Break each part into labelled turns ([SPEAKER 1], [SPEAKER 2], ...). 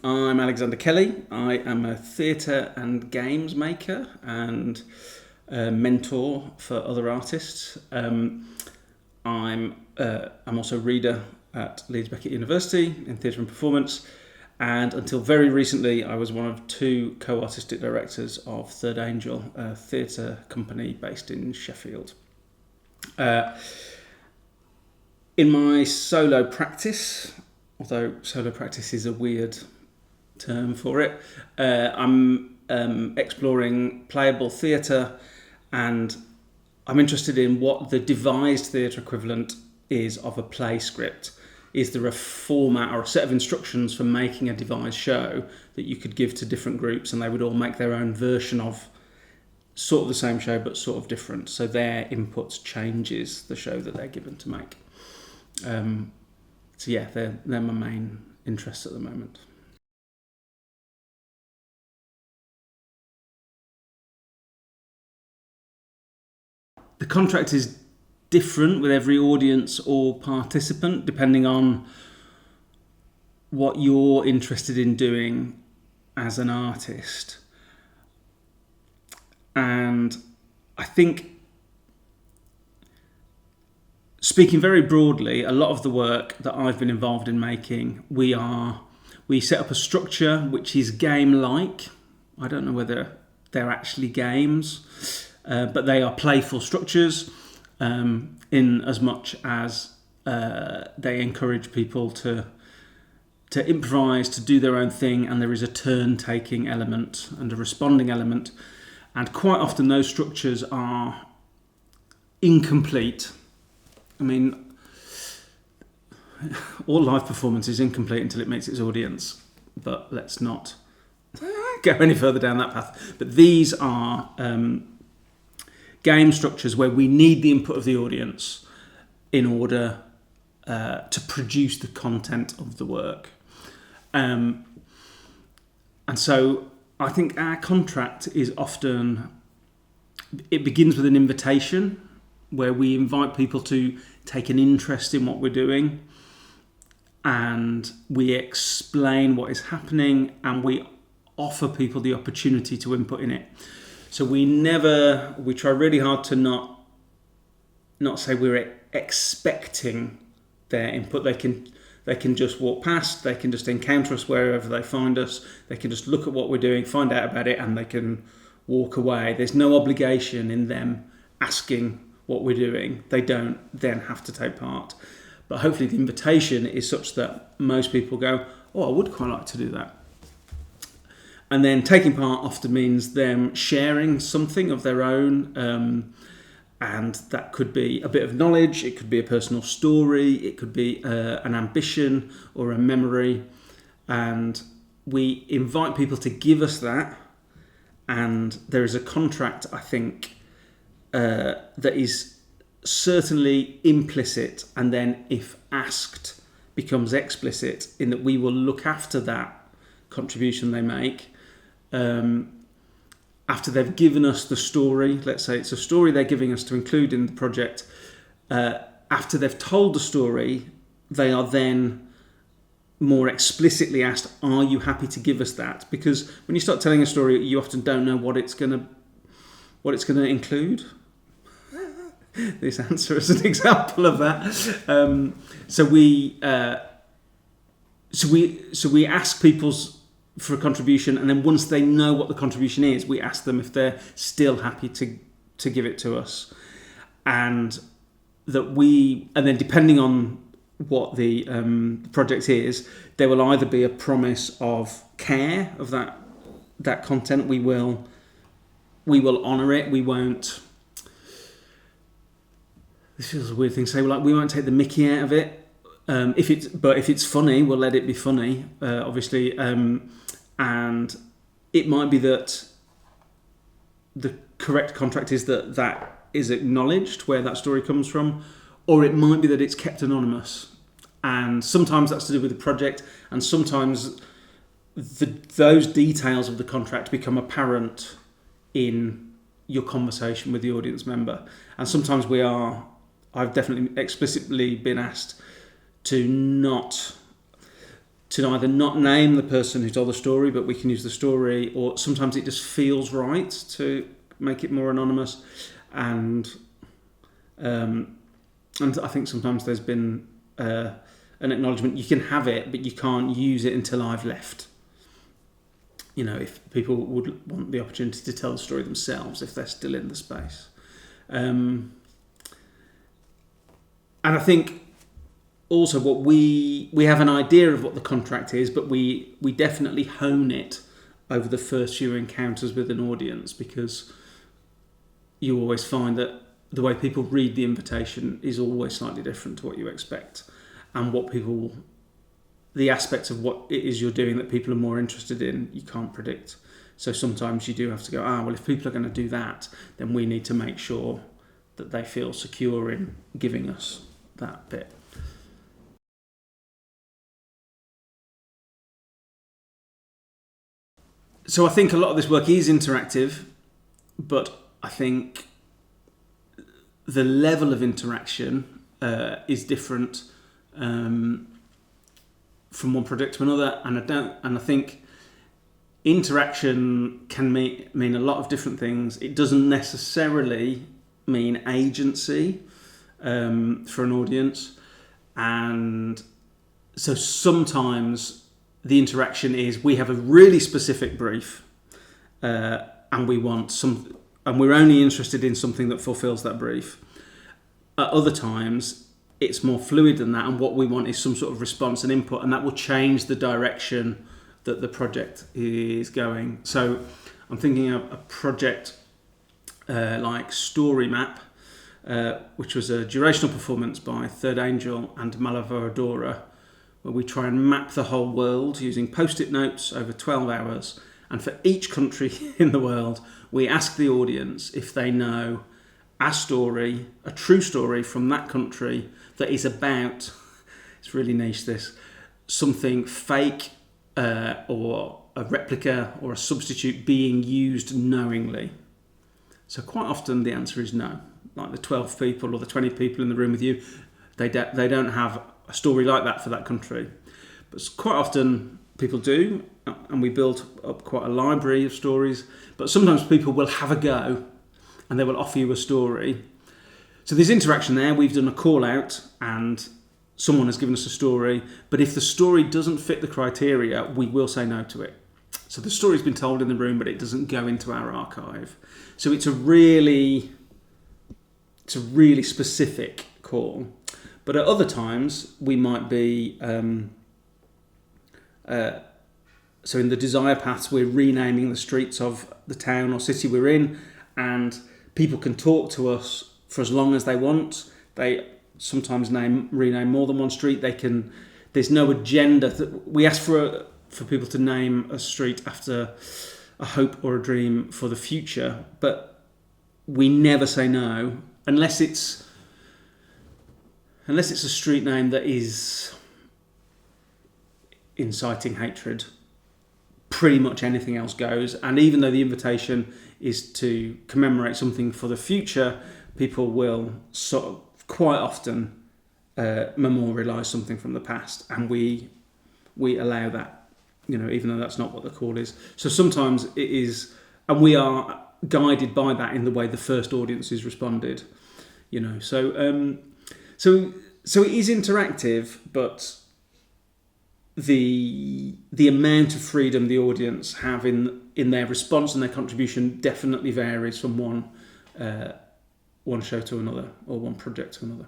[SPEAKER 1] I'm Alexander Kelly. I am a theatre and games maker and a mentor for other artists. I'm also a reader at Leeds Beckett University in theatre and performance, and until very recently I was one of two co-artistic directors of Third Angel, a theatre company based in Sheffield. In my solo practice, although solo practice is a weird term for it, I'm exploring playable theatre, and I'm interested in what the devised theatre equivalent is of a play script. Is there a format or a set of instructions for making a devised show that you could give to different groups and they would all make their own version of sort of the same show but sort of different, so their inputs changes the show that they're given to make. So yeah, they're my main interests at the moment. The contract is different with every audience or participant, depending on what you're interested in doing as an artist. And I think, speaking very broadly, a lot of the work that I've been involved in making, we set up a structure which is game-like. I don't know whether they're actually games, but they are playful structures, in as much as they encourage people to improvise, to do their own thing, and there is a turn-taking element and a responding element. And quite often those structures are incomplete. I mean, all live performance is incomplete until it meets its audience, but let's not go any further down that path. But these are game structures where we need the input of the audience in order to produce the content of the work. And so I think our contract is often, it begins with an invitation where we invite people to take an interest in what we're doing, and we explain what is happening, and we offer people the opportunity to input in it. So we try really hard to not say we're expecting their input. They can just walk past, they can just encounter us wherever they find us, they can just look at what we're doing, find out about it, and they can walk away. There's no obligation in them asking what we're doing. They don't then have to take part. But hopefully the invitation is such that most people go, oh, I would quite like to do that. And then taking part often means them sharing something of their own, and that could be a bit of knowledge, it could be a personal story, it could be an ambition or a memory. And we invite people to give us that, and there is a contract, I think, that is certainly implicit, and then if asked becomes explicit, in that we will look after that contribution they make. After they've given us the story, let's say it's a story they're giving us to include in the project, after they've told the story, they are then more explicitly asked, are you happy to give us that? Because when you start telling a story, you often don't know what it's going to include. This answer is an example of that. So we ask people for a contribution, and then once they know what the contribution is, we ask them if they're still happy to give it to us, and then depending on what the project is, there will either be a promise of care of that content. We will honour it. We won't. This feels a weird thing to say. We won't take the mickey out of it. If it's funny, we'll let it be funny. Obviously. And it might be that the correct contract is that is acknowledged where that story comes from, or it might be that it's kept anonymous. And sometimes that's to do with the project, and sometimes those details of the contract become apparent in your conversation with the audience member. And sometimes I've definitely explicitly been asked to not to either not name the person who told the story, but we can use the story, or sometimes it just feels right to make it more anonymous. And I think sometimes there's been an acknowledgement, you can have it, but you can't use it until I've left. If people would want the opportunity to tell the story themselves, if they're still in the space. And I think also what we have an idea of what the contract is, but we definitely hone it over the first few encounters with an audience, because you always find that the way people read the invitation is always slightly different to what you expect, and the aspects of what it is you're doing that people are more interested in, you can't predict. So sometimes you do have to go, well, if people are going to do that, then we need to make sure that they feel secure in giving us that bit. So I think a lot of this work is interactive, but I think the level of interaction is different from one project to another, and I think interaction can mean a lot of different things. It doesn't necessarily mean agency for an audience, and so sometimes the interaction is we have a really specific brief, and we're only interested in something that fulfills that brief. At other times, it's more fluid than that, and what we want is some sort of response and input, and that will change the direction that the project is going. So I'm thinking of a project like Story Map, which was a durational performance by Third Angel and Malavadora, where we try and map the whole world using post-it notes over 12 hours. And for each country in the world, we ask the audience if they know a story, a true story from that country that is about, it's really niche this, something fake or a replica or a substitute being used knowingly. So quite often the answer is no. Like the 12 people or the 20 people in the room with you, they don't have a story like that for that country. But quite often people do, and we build up quite a library of stories. But sometimes people will have a go and they will offer you a story. So there's interaction there. We've done a call out and someone has given us a story. But if the story doesn't fit the criteria, we will say no to it. So the story's been told in the room, but it doesn't go into our archive. So it's a really specific call. But at other times, we might be... so in the desire paths, we're renaming the streets of the town or city we're in, and people can talk to us for as long as they want. They sometimes rename more than one street. There's no agenda. We ask for people to name a street after a hope or a dream for the future, but we never say no unless it's a street name that is inciting hatred. Pretty much anything else goes. And even though the invitation is to commemorate something for the future, people will sort of quite often memorialise something from the past, and we allow that, even though that's not what the call is. So sometimes it is, and we are guided by that in the way the first audience is responded. So it is interactive, but the amount of freedom the audience have in their response and their contribution definitely varies from one show to another or one project to another.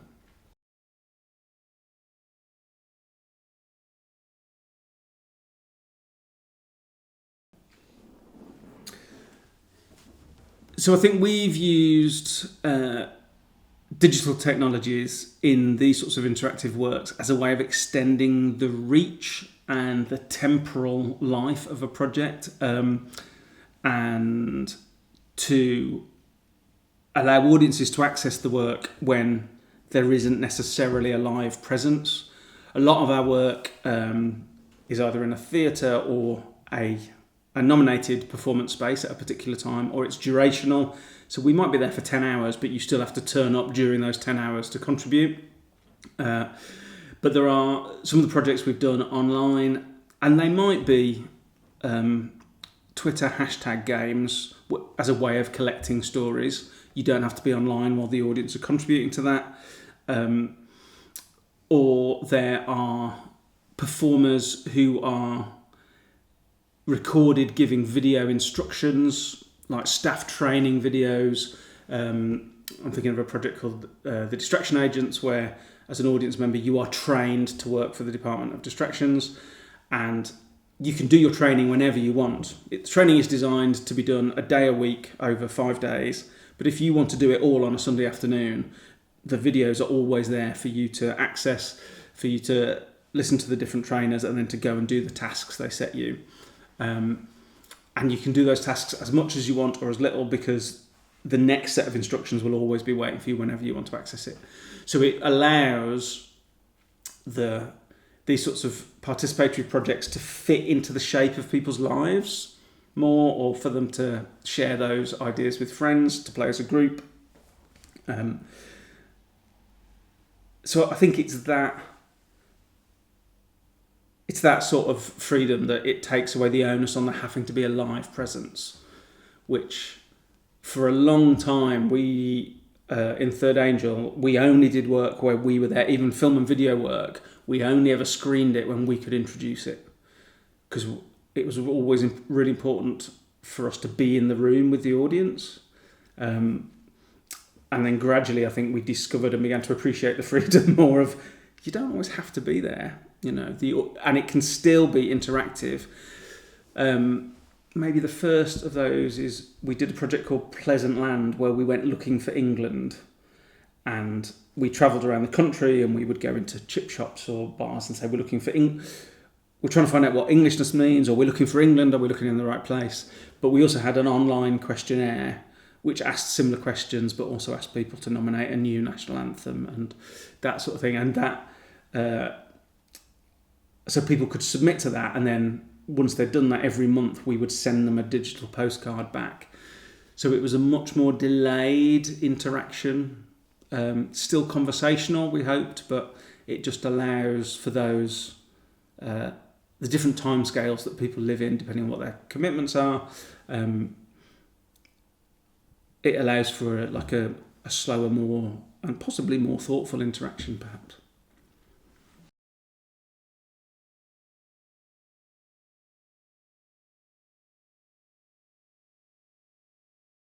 [SPEAKER 1] So I think we've used digital technologies in these sorts of interactive works as a way of extending the reach and the temporal life of a project, and to allow audiences to access the work when there isn't necessarily a live presence. A lot of our work is either in a theatre or a nominated performance space at a particular time, or it's durational. So we might be there for 10 hours, but you still have to turn up during those 10 hours to contribute. But there are some of the projects we've done online And they might be Twitter hashtag games as a way of collecting stories. You don't have to be online while the audience are contributing to that. Or there are performers who are recorded giving video instructions, like staff training videos. I'm thinking of a project called The Distraction Agents, where as an audience member you are trained to work for the Department of Distractions, and you can do your training whenever you want. Training is designed to be done a day a week over 5 days, but if you want to do it all on a Sunday afternoon, the videos are always there for you to access, for you to listen to the different trainers, and then to go and do the tasks they set you. And you can do those tasks as much as you want or as little, because the next set of instructions will always be waiting for you whenever you want to access it. So it allows these sorts of participatory projects to fit into the shape of people's lives more, or for them to share those ideas with friends, to play as a group. So I think it's that sort of freedom that it takes away the onus on there having to be a live presence, which for a long time we in Third Angel, we only did work where we were there. Even film and video work, we only ever screened it when we could introduce it, because it was always really important for us to be in the room with the audience. And then gradually I think we discovered and began to appreciate the freedom more of, you don't always have to be there, and it can still be interactive. Maybe the first of those is we did a project called Pleasant Land, where we went looking for England, and we travelled around the country, and we would go into chip shops or bars and say, we're looking for we're trying to find out what Englishness means, or we're looking for England, are we looking in the right place? But we also had an online questionnaire which asked similar questions, but also asked people to nominate a new national anthem and that sort of thing. And that, so people could submit to that, and then once they'd done that, every month we would send them a digital postcard back. So it was a much more delayed interaction, still conversational, we hoped, but it just allows for those, the different timescales that people live in, depending on what their commitments are. It allows for a slower, more, and possibly more thoughtful interaction, perhaps.